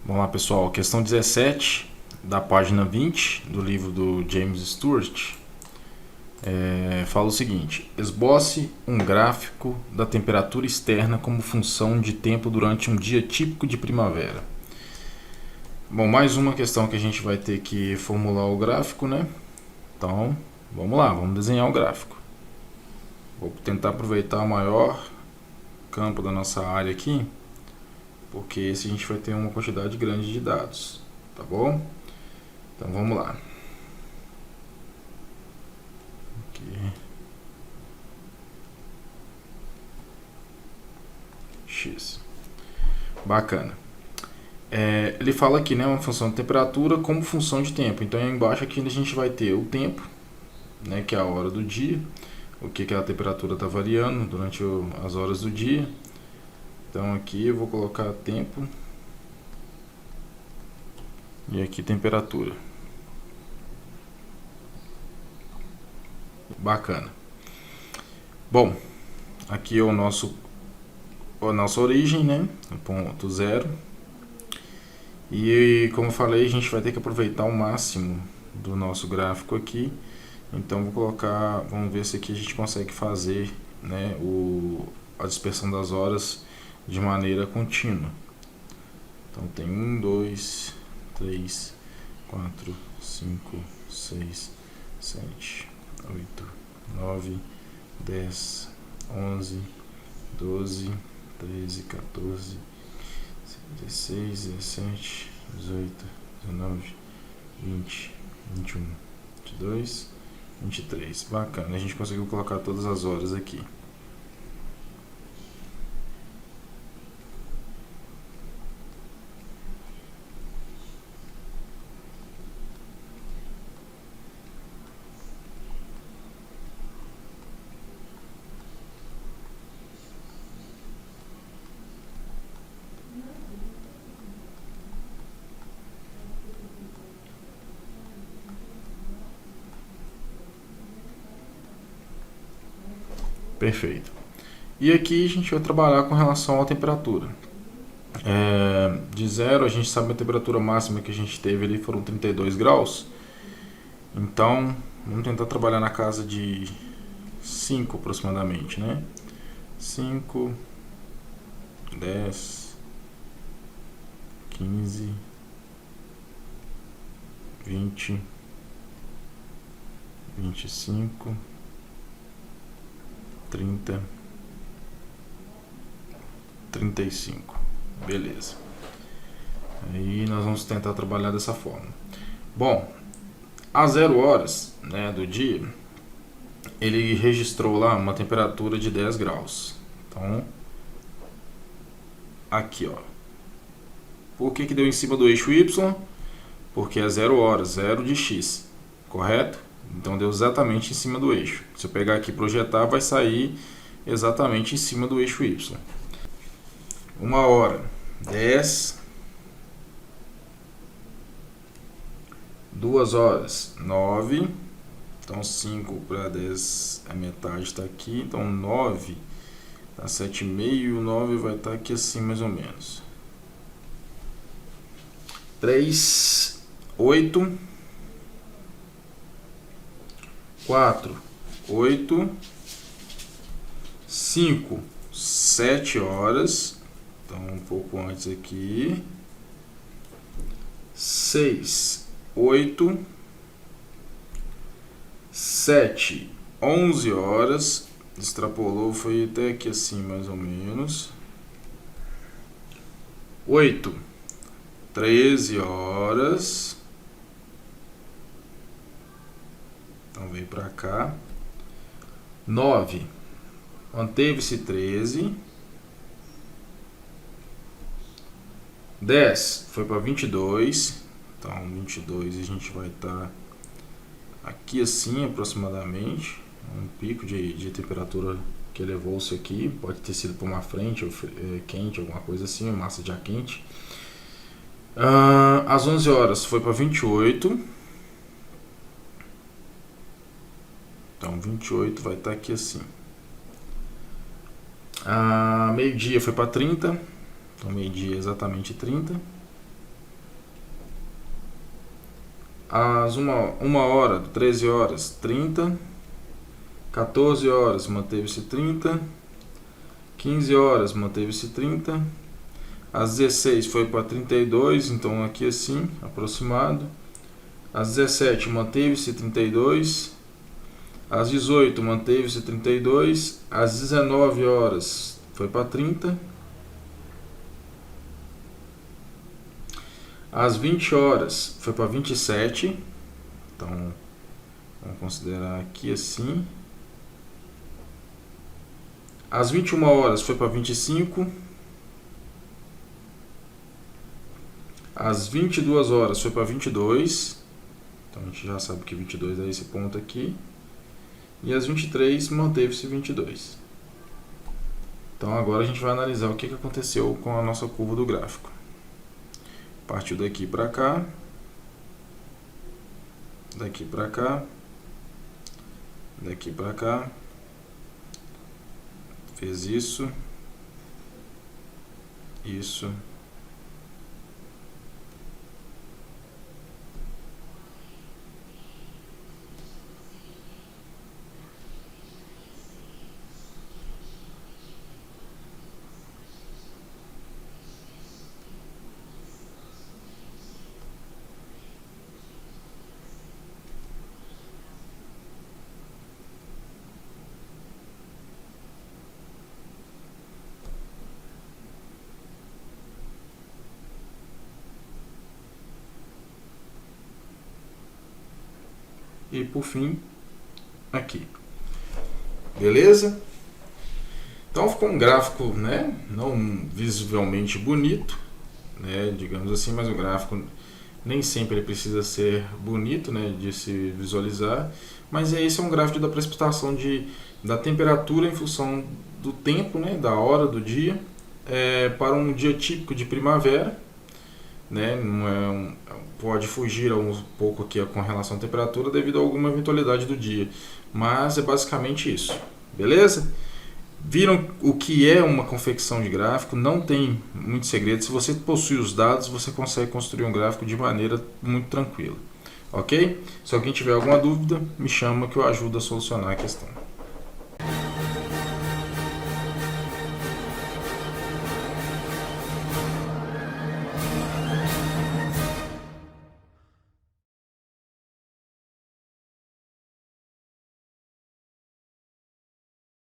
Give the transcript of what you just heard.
Vamos lá, pessoal. Questão 17, da página 20 do livro do James Stewart, fala o seguinte: esboce um gráfico da temperatura externa como função de tempo durante um dia típico de primavera. Bom, mais uma questão que a gente vai ter que formular o gráfico, né? Então, vamos lá, vamos desenhar o gráfico. Vou tentar aproveitar o maior campo da nossa área aqui, porque esse a gente vai ter uma quantidade grande de dados, tá bom? Então vamos lá. Aqui. X. Bacana. Ele fala aqui, né, uma função de temperatura como função de tempo. Então embaixo aqui a gente vai ter o tempo, né, que é a hora do dia, o que a temperatura está variando durante as horas do dia. Então aqui eu vou colocar tempo e aqui temperatura. Bacana. Bom, aqui é a nossa origem, né? O ponto zero. E como eu falei, a gente vai ter que aproveitar o máximo do nosso gráfico aqui. Então vou colocar, vamos ver se aqui a gente consegue fazer, né, a dispersão das horas de maneira contínua. Então tem 1, 2, 3, 4, 5, 6, 7, 8, 9, 10, 11, 12, 13, 14, 16, 17, 18, 19, 20, 21, 22, 23. Bacana, a gente conseguiu colocar todas as horas aqui. Perfeito. E aqui a gente vai trabalhar com relação à temperatura. De 0 a gente sabe a temperatura máxima que a gente teve ali foram 32 graus. Então vamos tentar trabalhar na casa de 5 aproximadamente, né? 5, 10, 15, 20, 25, 30, 35. Beleza. Aí nós vamos tentar trabalhar dessa forma. Bom, às 0 horas, né, do dia, ele registrou lá uma temperatura de 10 graus. Então, aqui, ó. Por que deu em cima do eixo Y? Porque é 0 horas, 0 de X, correto? Então deu exatamente em cima do eixo. Se eu pegar aqui e projetar, vai sair exatamente em cima do eixo Y. 1 hora, 10. 2 horas, 9. Então 5 para 10, a metade está aqui. Então 9 está 7,5 e o 9 vai estar aqui assim mais ou menos. 3, 8. 4, 8. 5, 7 horas. Então um pouco antes aqui. 6, 8. 7, 11 horas. Extrapolou, foi até aqui assim mais ou menos. 8, 13 horas. Então veio para cá. 9, manteve-se 13. 10 foi para 22. Então 22 a gente vai estar aqui assim aproximadamente. Um pico de temperatura que elevou-se aqui. Pode ter sido por uma frente ou quente, alguma coisa assim, massa de ar quente. Às 11 horas foi para 28. Então 28 vai estar aqui assim. Meio-dia foi para 30. Então meio-dia exatamente 30. Às 1 hora, 13 horas, 30. 14 horas, manteve-se 30. 15 horas, manteve-se 30. Às 16 foi para 32, então aqui assim, aproximado. Às 17 manteve-se 32. Às 18 manteve-se 32. Às 19 horas foi para 30. Às 20 horas foi para 27. Então, vamos considerar aqui assim. Às 21 horas foi para 25. Às 22 horas foi para 22. Então, a gente já sabe que 22 é esse ponto aqui. E às 23 manteve-se 22. Então, agora a gente vai analisar o que aconteceu com a nossa curva do gráfico. Partiu daqui para cá, daqui para cá, daqui para cá, fez isso, isso, e por fim aqui. Beleza? Então ficou um gráfico, né, não visivelmente bonito, né, digamos assim, mas o gráfico nem sempre ele precisa ser bonito, né, de se visualizar, mas esse é um gráfico da precipitação da temperatura em função do tempo, né, da hora do dia, para um dia típico de primavera, né, não é pode fugir um pouco aqui com relação à temperatura devido a alguma eventualidade do dia, mas é basicamente isso, beleza? Viram o que é uma confecção de gráfico? Não tem muito segredo. Se você possui os dados, você consegue construir um gráfico de maneira muito tranquila. Ok? Se alguém tiver alguma dúvida, me chama que eu ajudo a solucionar a questão.